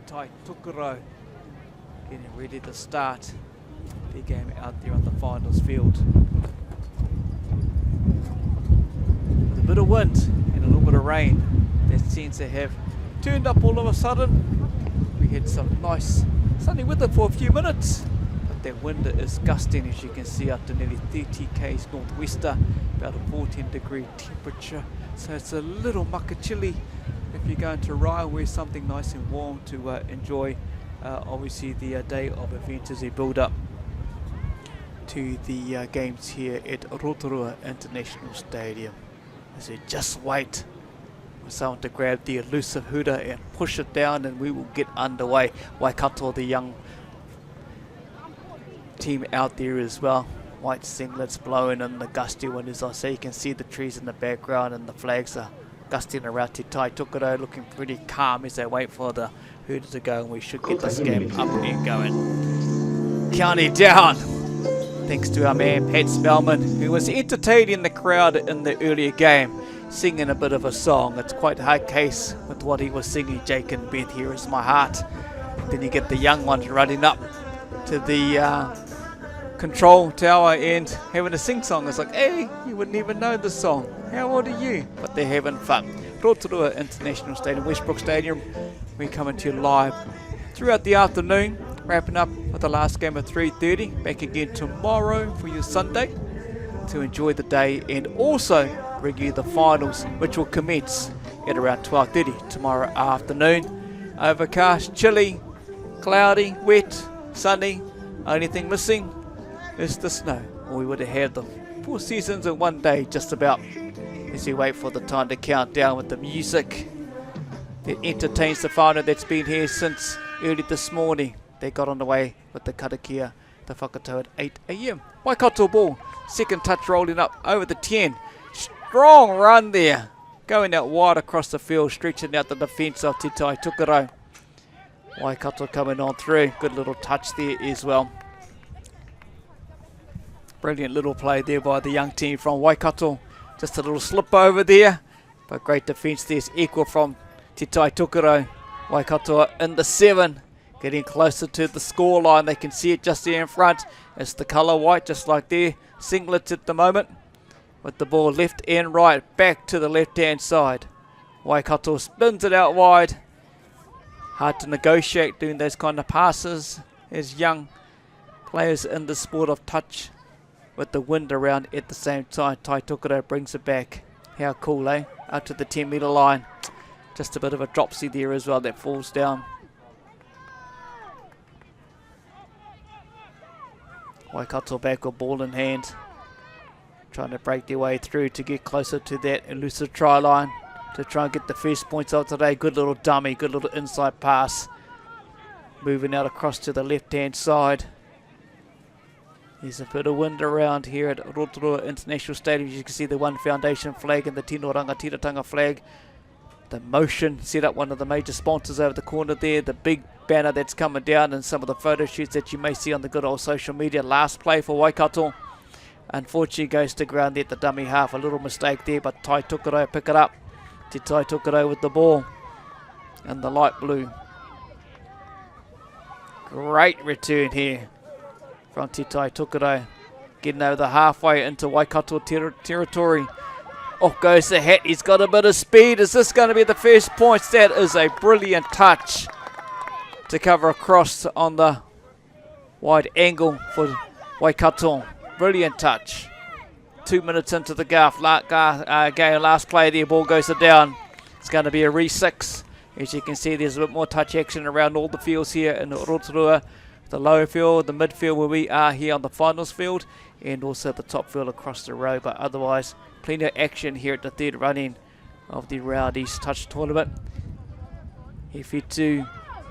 Tai Tukaro getting ready to start their game out there on the finals field. With a bit of wind and a little bit of rain that seems to have turned up all of a sudden. We had some nice sunny weather for a few minutes, but that wind is gusting, as you can see, up to nearly 30 k's northwester, about a 14-degree temperature. So it's a little mucka chilly if you're going to Rye, wear something nice and warm to enjoy obviously the day of events as we build up to the games here at Rotorua International Stadium. As we just wait for someone to grab the elusive hooter and push it down, and we will get underway. Waikato, the young team out there as well. White singlets blowing in the gusty wind, as I say. You can see the trees in the background and the flags are gusting around. Te Tai Tukaro looking pretty calm as they wait for the hooter to go, and we should get this game up and going. County down, thanks to our man Pat Spellman, who was entertaining the crowd in the earlier game, singing a bit of a song. It's quite a hard case with what he was singing. Jake and Beth, Here Is My Heart. Then you get the young ones running up to the control tower and having a sing song. It's like, hey, you wouldn't even know the song. How old are you? But they're having fun. Rotorua International Stadium, Westbrook Stadium. We're coming to you live throughout the afternoon, wrapping up with the last game at 3:30. Back again tomorrow for your Sunday to enjoy the day, and also bring you the finals, which will commence at around 12:30 tomorrow afternoon. Overcast, chilly, cloudy, wet, sunny. Only thing missing is the snow. Or we would have had the 4 seasons in one day, just about, as we wait for the time to count down with the music that entertains the whānau that's been here since early this morning. They got on the way with the karakia, the whakatau at 8 a.m. Waikato ball, second touch rolling up over the 10. Strong run there, going out wide across the field, stretching out the defence of Te Tai Tukaro. Waikato coming on through, good little touch there as well. Brilliant little play there by the young team from Waikato. Just a little slip over there, but great defence there. It's equal from Te Tai Tukaro. Waikato in the 7, getting closer to the score line. They can see it just there in front. It's the colour white, just like their singlets at the moment. With the ball left and right, back to the left-hand side. Waikato spins it out wide. Hard to negotiate doing those kind of passes as young players in the sport of touch, with the wind around at the same time. Tai Tukaro brings it back. How cool, eh? Out to the 10-metre line. Just a bit of a dropsy there as well that falls down. Waikato back with ball in hand, trying to break their way through to get closer to that elusive try line to try and get the first points of today. Good little dummy, good little inside pass. Moving out across to the left-hand side. There's a bit of wind around here at Rotorua International Stadium. You can see the One Foundation flag and the Tino Rangatiratanga flag. The Motion set up one of the major sponsors over the corner there. The big banner that's coming down, and some of the photo shoots that you may see on the good old social media. Last play for Waikato. Unfortunately goes to ground there at the dummy half. A little mistake there, but Tai Tukaro pick it up. Te Tai Tukaro with the ball and the light blue. Great return here from Te Tai Tukaro, getting over the halfway into Waikato territory. Off goes the hat. He's got a bit of speed. Is this going to be the first points? That is a brilliant touch to cover across on the wide angle for Waikato. Brilliant touch. 2 minutes into the game. Last play there. Ball goes down. It's going to be a re-6. As you can see, there's a bit more touch action around all the fields here in Rotorua. The lower field, the midfield where we are here on the finals field, and also the top field across the road. But otherwise, plenty of action here at the third running of the Rowdy's Touch Tournament. Whetū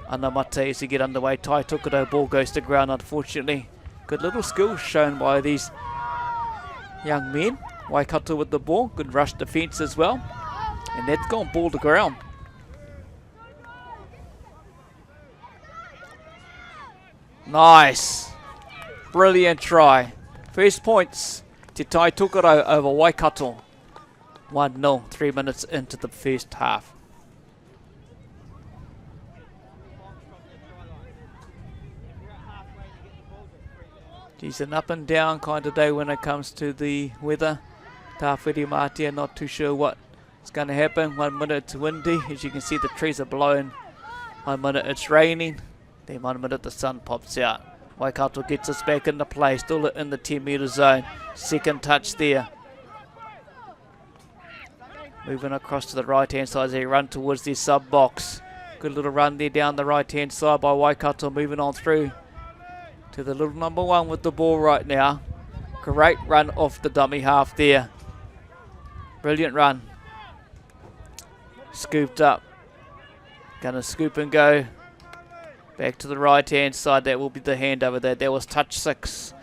Anamata as we get underway. Tai Tukaro, ball goes to ground, unfortunately. Good little skill shown by these young men. Waikato with the ball, good rush defence as well. And that's gone ball to ground. Nice. Brilliant try. First points, Te Tai Tukaro over Waikato. 1-0, 3 minutes into the first half. It's an up and down kind of day when it comes to the weather. Tawhiri Mātia, not too sure what's going to happen. 1 minute it's windy, as you can see the trees are blowing. 1 minute it's raining, then 1 minute the sun pops out. Waikato gets us back into play, still in the 10 metre zone. Second touch there. Moving across to the right hand side as they run towards their sub box. Good little run there down the right hand side by Waikato, moving on through to the little number 1 with the ball right now. Great run off the dummy half there. Brilliant run. Scooped up. Gonna scoop and go. Back to the right hand side. That will be the handover there. That was touch 6.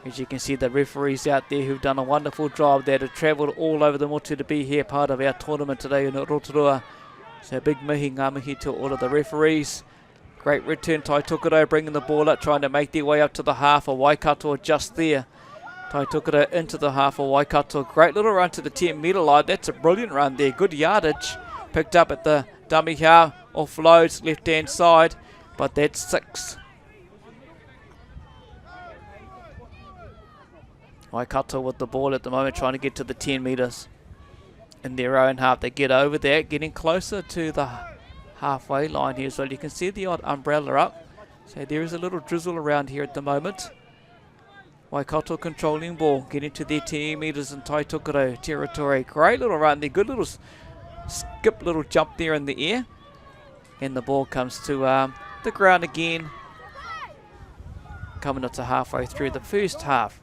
As you can see, the referees out there who've done a wonderful job there to travel all over the motu to be here part of our tournament today in Rotorua. So big mihi ngā mihi to all of the referees. Great return, Tai Tukaro bringing the ball up, trying to make their way up to the half of Waikato just there. Tai Tukaro into the half of Waikato. Great little run to the 10 metre line. That's a brilliant run there. Good yardage. Picked up at the dummy half. Offloads left hand side. But that's 6. Waikato with the ball at the moment, trying to get to the 10 metres in their own half. They get over there, getting closer to the halfway line here as well. You can see the odd umbrella up. So there is a little drizzle around here at the moment. Waikato controlling ball, getting to their 10 metres in Tai Tukaro territory. Great little run there, good little skip, little jump there in the air. And the ball comes to the ground again. Coming up to halfway through the first half.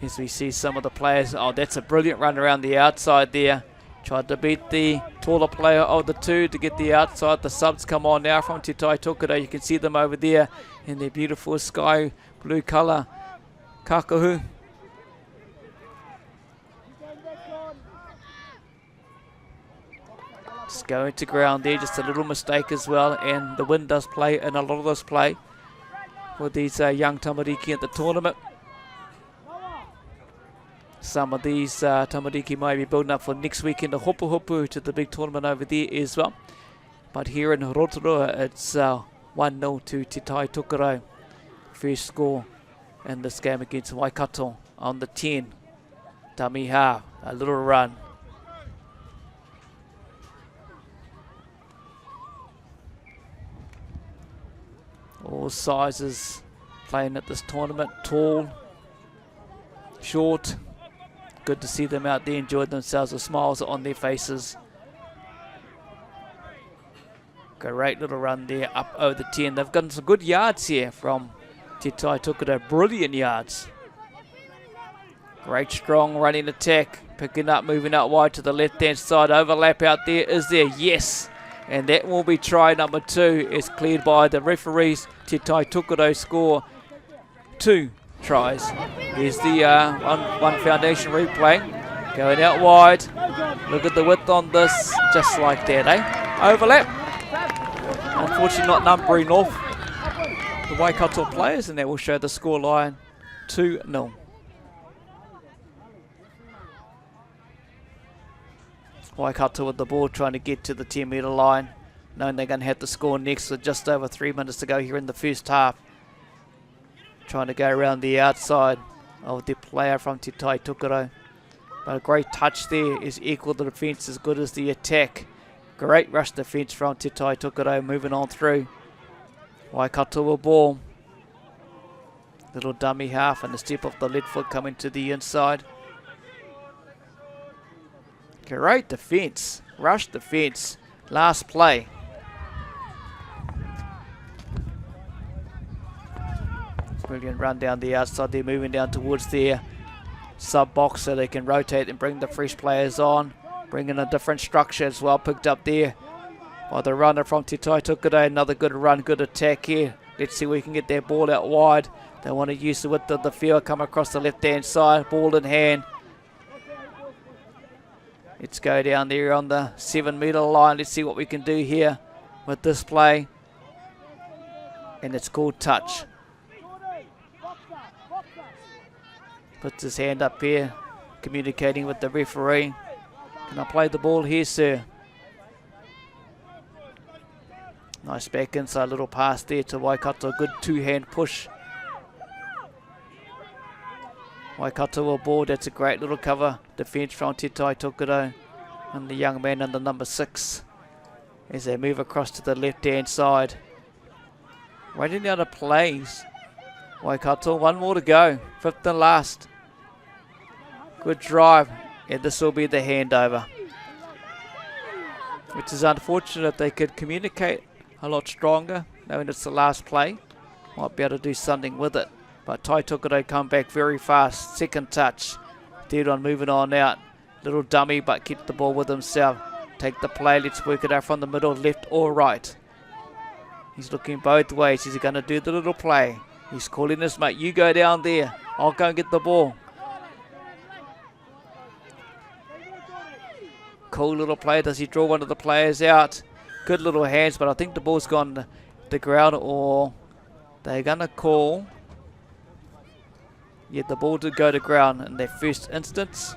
As we see some of the players, oh, that's a brilliant run around the outside there. Tried to beat the taller player of the two to get the outside. The subs come on now from Te Tai Tukaro. You can see them over there in their beautiful sky blue colour. Kakahu. Just going to ground there, just a little mistake as well. And the wind does play in a lot of this play for these young tamariki at the tournament. Some of these tamariki might be building up for next weekend, a hopu hopu to the big tournament over there as well. But here in Rotorua, it's 1-0 to Te Tai Tukaro. First score in this game against Waikato on the 10. Dummy half, a little run. All sizes playing at this tournament, tall, short. Good to see them out there enjoying themselves with smiles on their faces. Great little run there up over the 10. They've gotten some good yards here from Te Tai Tukaro. Brilliant yards. Great strong running attack. Picking up, moving out wide to the left hand side. Overlap out there. Is there? Yes. And that will be try number 2. It's cleared by the referees. Te Tai Tukaro score 2 tries. Here's the one foundation replay. Going out wide. Look at the width on this. Just like that, eh? Overlap. Unfortunately not numbering off the Waikato players, and that will show the score line 2-0. Waikato with the ball, trying to get to the 10 metre line, knowing they're going to have to score next with just over 3 minutes to go here in the first half. Trying to go around the outside of the player from Te Tai Tukaro. But a great touch there is equal to the defence as good as the attack. Great rush defence from Te Tai Tukaro, moving on through. Waikato with ball. Little dummy half and the step off the left foot coming to the inside. Great defence, rush defence, last play. Brilliant run down the outside. They're moving down towards their sub box so they can rotate and bring the fresh players on. Bringing a different structure as well, picked up there by the runner from Te Tai Tukaro. Another good run, good attack here. Let's see if we can get their ball out wide. They want to use the width of the field, come across the left hand side, ball in hand. Let's go down there on the 7 metre line. Let's see what we can do here with this play. And it's called touch. Puts his hand up here, communicating with the referee. Can I play the ball here, sir? Nice back inside little pass there to Waikato. Good two-hand push. Waikato will board. That's a great little cover. Defence from Te Tai Tokerau and the young man in the number 6 as they move across to the left-hand side. Running out of plays. Waikato, one more to go. 5th and last. Good drive. And this will be the handover. Which is unfortunate. They could communicate a lot stronger, knowing it's the last play. Might be able to do something with it. But Tai Tokerau come back very fast. Second touch. Dead on moving on out. Little dummy, but keep the ball with himself. Take the play. Let's work it out from the middle, left or right. He's looking both ways. He's going to do the little play. He's calling his mate. You go down there. I'll go and get the ball. Cool little play. Does he draw one of the players out? Good little hands, but I think the ball's gone to the ground, or they're going to call. Yeah, the ball did go to ground in their first instance.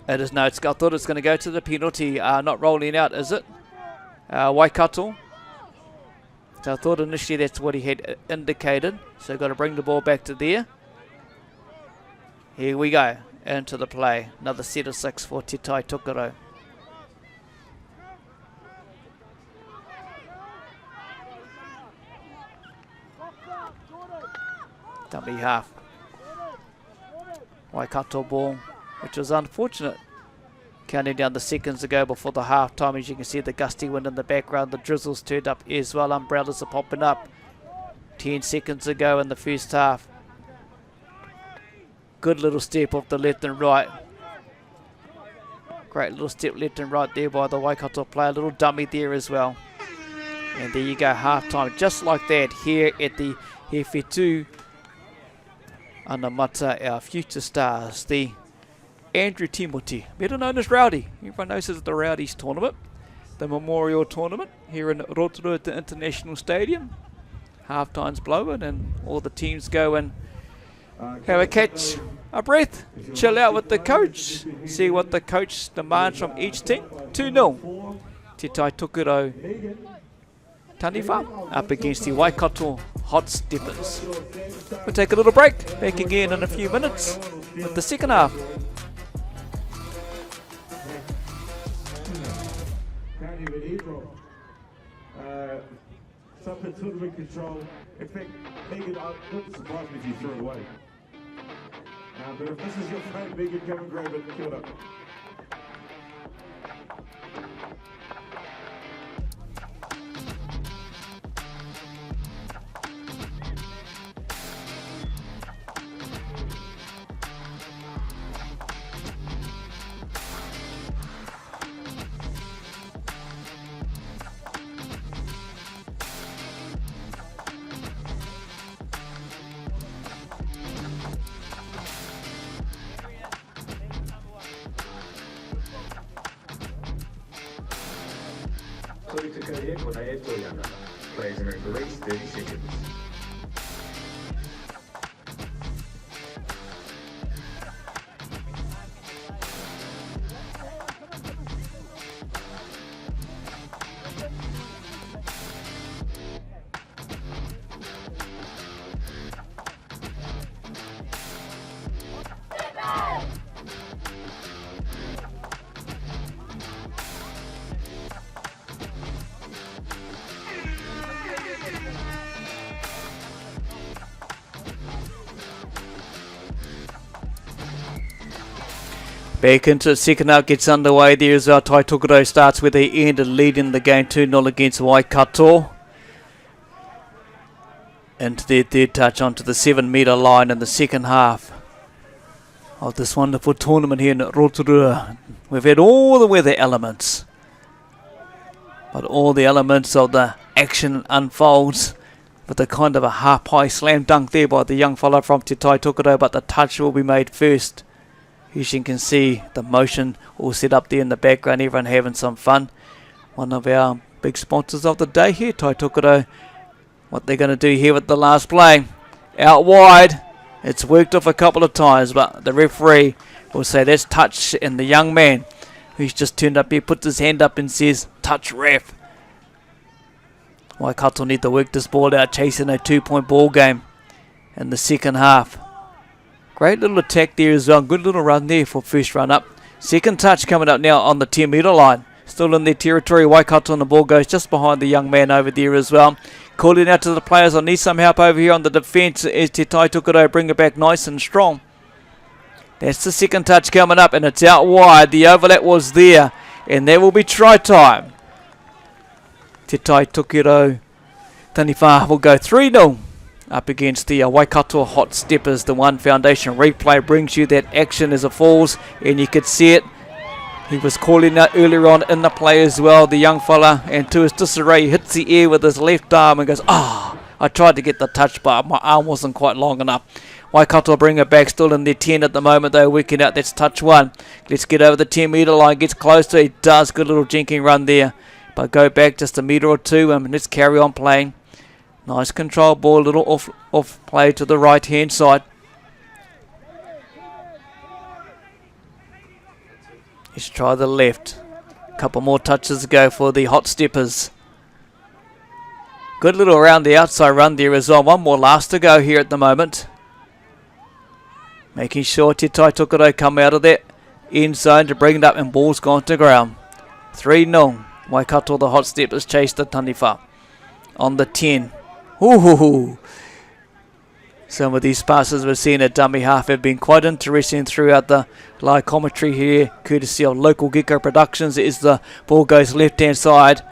It is no. I thought it was going to go to the penalty. Not rolling out, is it? Waikato. So I thought initially that's what he had indicated. So got to bring the ball back to there. Here we go. Into the play. Another set of 6 for Te Tai Tokerau. Dummy half. Waikato ball, which was unfortunate. Counting down the seconds to go before the half time. As you can see, the gusty wind in the background. The drizzle's turned up as well. Umbrellas are popping up. 10 seconds to go in the first half. Good little step off the left and right. Great little step left and right there by the Waikato player. A little dummy there as well. And there you go, half time. Just like that here at the Whetū Anamata, our future stars. The Andrew Timoti, better known as Rowdy. Everyone knows it's the Rowdy's tournament. The memorial tournament here in Rotorua International Stadium. Half time's blowing and all the teams go and have a catch, a breath, chill out with the coach, see what the coach demands from each team. 2-0. Te Tai Tokerau Taniwha up against the Waikato Hot Steppers. We'll take a little break. Back again in a few minutes with the second half. Something totally control. In fact, Megan, I wouldn't surprise me if you threw it away. But if this is your phone, Megan, come and grab it. Kill it. Whetū Anamata plays in at least 30 seconds. Back into the second half, gets underway there as well. Tai Tokerau starts where they ended, leading the game 2-0 against Waikato. Into their third touch onto the 7-metre line in the second half of this wonderful tournament here in Rotorua. We've had all the weather elements, but all the elements of the action unfolds with a kind of a half-high slam dunk there by the young fellow from Te Tai Tokerau, but the touch will be made first. As you can see, the motion all set up there in the background, everyone having some fun. One of our big sponsors of the day here, Tai Tokerau. What they're going to do here with the last play. Out wide. It's worked off a couple of times, but the referee will say that's touch, and the young man who's just turned up here puts his hand up and says, touch ref. Waikato need to work this ball out, chasing a 2-point ball game in the second half. Great little attack there as well. Good little run there for first run up. Second touch coming up now on the 10-metre line. Still in their territory. Waikato, and the ball goes just behind the young man over there as well. Calling out to the players, I need some help over here on the defence as Te Tai Tukaro bring it back nice and strong. That's the second touch coming up, and it's out wide. The overlap was there, and there will be try time. Te Tai Tukaro Taniwha will go 3-0 up against the Waikato Hot Steppers. The One Foundation replay brings you that action as it falls, and you could see it. He was calling out earlier on in the play as well, the young fella, and to his disarray, he hits the air with his left arm and goes, I tried to get the touch, but my arm wasn't quite long enough. Waikato bring it back, still in their 10 at the moment, though, working out. That's touch one. Let's get over the 10-metre line, gets closer, he does. Good little jinking run there, but go back just a metre or two, and let's carry on playing. Nice control ball, little off play to the right-hand side. Let's try the left. Couple more touches to go for the Hot Steppers. Good little around the outside run there as well. One more last to go here at the moment. Making sure Te Tai Tukaro come out of that end zone to bring it up, and ball's gone to ground. 3-0. Waikato, the Hot Steppers, chase the Taniwha. On the 10. Ooh. Some of these passes we've seen at dummy half have been quite interesting throughout the live commentary here, courtesy of Local Gecko Productions. As the ball goes left-hand side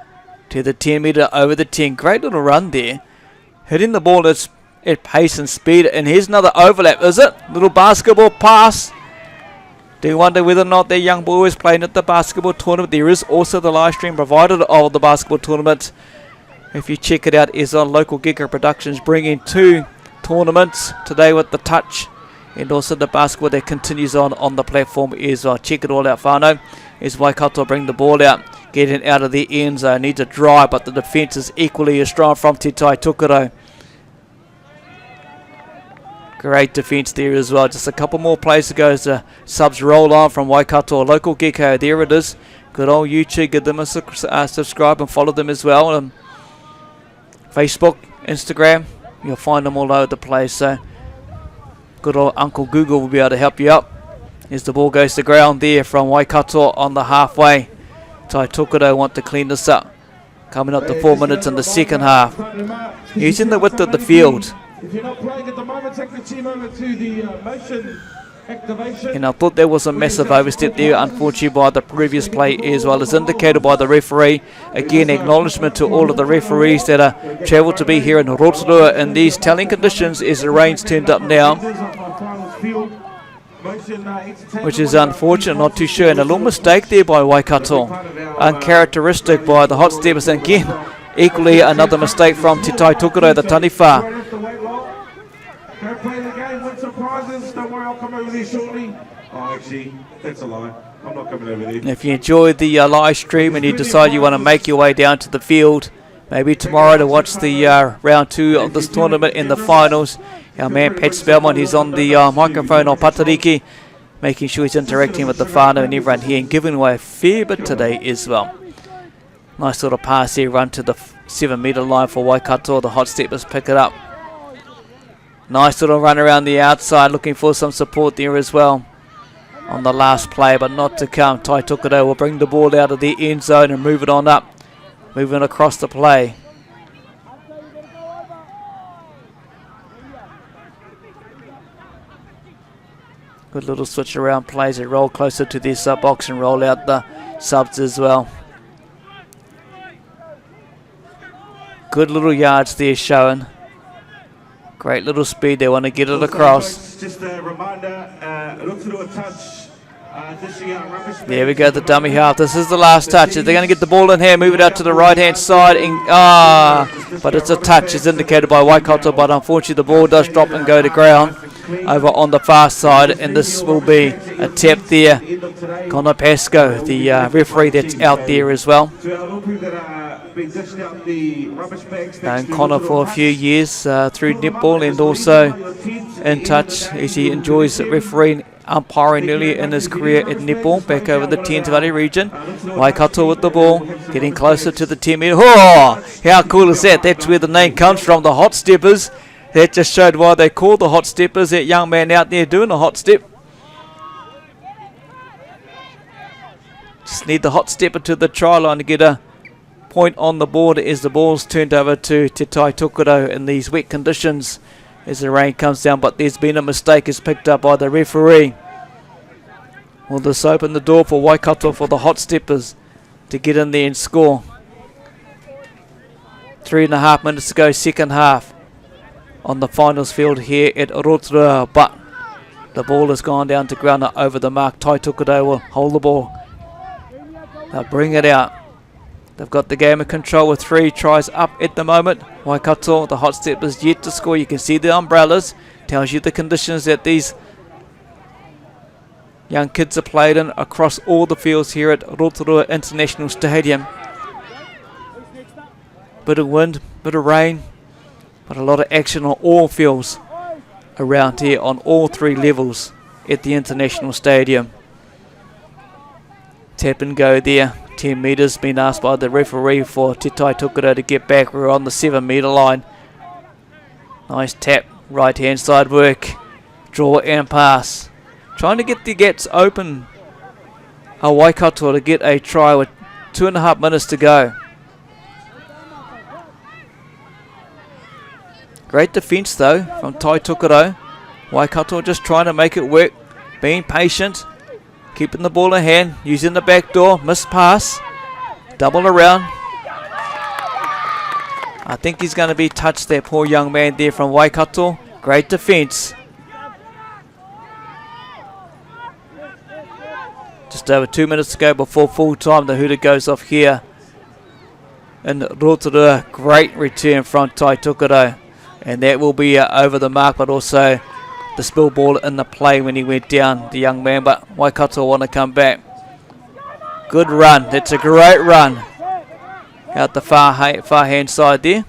to the 10-metre over the 10. Great little run there. Hitting the ball at pace and speed. And here's another overlap, is it? Little basketball pass. Do you wonder whether or not their young boy is playing at the basketball tournament? There is also the live stream provided of the basketball tournament. If you check it out, is on Local Gecko Productions, bringing two tournaments today with the touch and also the basketball that continues on the platform as well. Check it all out, whānau. As Waikato bring the ball out, getting out of the end zone. Needs a drive, but the defence is equally as strong from Te Tai Tukaro. Great defence there as well. Just a couple more plays to go as the subs roll on from Waikato. Local Gecko, there it is. Good old YouTube. Give them a subscribe and follow them as well. Facebook, Instagram. You'll find them all over the place, so good old Uncle Google will be able to help you out. As the ball goes to ground there from Waikato on the halfway. Tai Tukaro want to clean this up. Coming up to 4 minutes in the second half. Using the width of the field. If you're not playing at the moment, take the team over to the motion activation. And I thought there was a massive overstep there, unfortunately, by the previous play as well as indicated by the referee. Again, acknowledgement to all of the referees that are travelled to be here in Rotorua in these telling conditions as the rain's turned up now, which is unfortunate, not too sure. And a little mistake there by Waikato, uncharacteristic by the Hot Steppers. And again, equally another mistake from Te Tai Tukaro, the Taniwha. Go play the game, win some prizes. Don't worry, I'll come over there shortly. Oh, actually, that's a lie. I'm not coming over there. If you enjoyed the live stream and you decide you want to make your way down to the field, maybe tomorrow to watch the round 2 of this tournament in the finals, our man Pat Spellman, he's on the microphone on Patariki, making sure he's interacting with the whānau and everyone here and giving away a fair bit today as well. Nice little pass here, run to the 7-metre line for Waikato. The Hot Steppers pick it up. Nice little run around the outside, looking for some support there as well on the last play, but not to come. Tai Tukaro will bring the ball out of the end zone and move it on up, moving across the play. Good little switch around plays. They roll closer to their sub box and roll out the subs as well. Good little yards there showing. Great little speed, they want to get it across. Just a reminder, look to do a touch. There we go, the dummy half. This is the last touch. They're going to get the ball in here, move it out to the right-hand side. But it's a touch, as indicated by Waikato, but unfortunately the ball does drop and go to ground over on the far side, and this will be a tap there. Connor Pascoe, the referee that's out there as well. Known Connor for a few years through netball and also in touch as he enjoys refereeing umpiring earlier in his career at netball, back over the Thames Valley region. Waikato with the ball, getting closer to the 10 metre. Oh, how cool is that? That's where the name comes from, the Hot Steppers. That just showed why they call the Hot Steppers. That young man out there doing a hot step. Just need the hot stepper to the try line to get a point on the board as the ball's turned over to Te Tai Tokerau in these wet conditions as the rain comes down, but there's been a mistake is picked up by the referee. Will this open the door for Waikato for the hot steppers to get in there and score? 3.5 minutes to go, second half on the finals field here at Rotorua, but the ball has gone down to ground over the mark. Tai Tokerau will hold the ball. They'll bring it out. They've got the game in control with 3 tries up at the moment. Waikato, the hot steppers, yet to score. You can see the umbrellas. Tells you the conditions that these young kids are played in across all the fields here at Rotorua International Stadium. Bit of wind, bit of rain, but a lot of action on all fields around here on all 3 levels at the International Stadium. Tap and go there. 10 metres been asked by the referee for Te Tai Tokerau to get back. We're on the 7 metre line. Nice tap, right hand side work. Draw and pass. Trying to get the gates open. Waikato to get a try with 2.5 minutes to go. Great defence though from Tai Tokerau. Waikato just trying to make it work. Being patient. Keeping the ball in hand, using the back door, missed pass, double around. I think he's going to be touched, that poor young man there from Waikato. Great defence. Just over 2 minutes to go before full time. The hooter goes off here in Rotorua. Great return from Tai Tokerau. And that will be over the mark, but also the spill ball in the play when he went down, the young man, but Waikato want to come back. Good run. That's a great run. Out the far hand side there.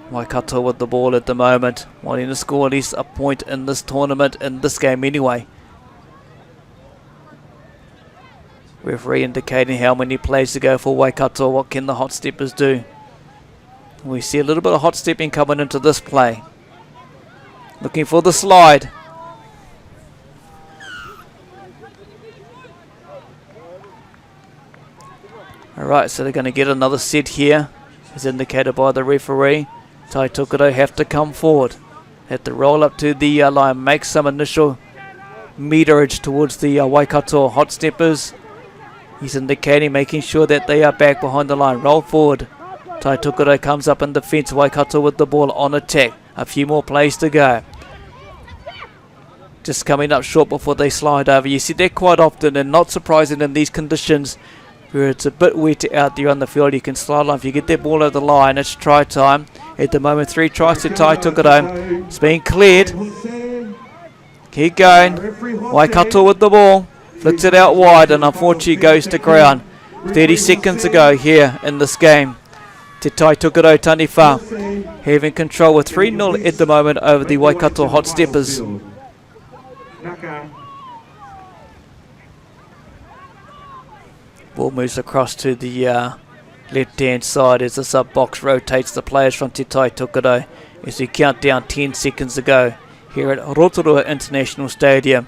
Waikato with the ball at the moment, wanting to score at least a point in this tournament, in this game anyway. Referee indicating how many plays to go for Waikato. What can the hot steppers do? We see a little bit of hot stepping coming into this play. Looking for the slide. Alright, so they're going to get another set here, as indicated by the referee. Tai Tokerau have to come forward. Have to roll up to the line, make some initial meterage towards the Waikato hot steppers. He's indicating, making sure that they are back behind the line. Roll forward. Tai Tokerau comes up in defence. Waikato with the ball on attack. A few more plays to go. Just coming up short before they slide over. You see that quite often, and not surprising in these conditions where it's a bit wet out there on the field. You can slide on. If you get that ball over the line, it's try time. At the moment, 3 tries to Tai Tokerau. It's being cleared. Keep going. Waikato with the ball. Flicks it out wide, and unfortunately goes to ground. 30 seconds to go here in this game. Te Tai Tokerau Taniwha having control with 3-0 at the moment over the Waikato Hot Steppers. Ball moves across to the left hand side as the sub box rotates the players from Te Tai Tokerau as we count down 10 seconds to go here at Rotorua International Stadium.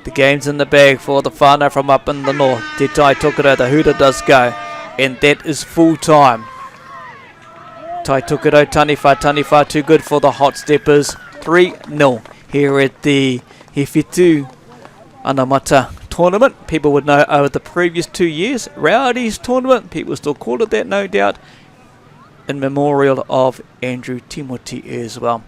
The game's in the bag for the whānau from up in the north. Te Tai Tokerau, the hooter does go. And that is full time. Tai Tokerau Taniwha too good for the hot steppers. 3-0 here at the Whetū Anamata tournament. People would know over the previous 2 years, Rowdy's tournament. People still call it that, no doubt, in memorial of Andrew Timoti as well.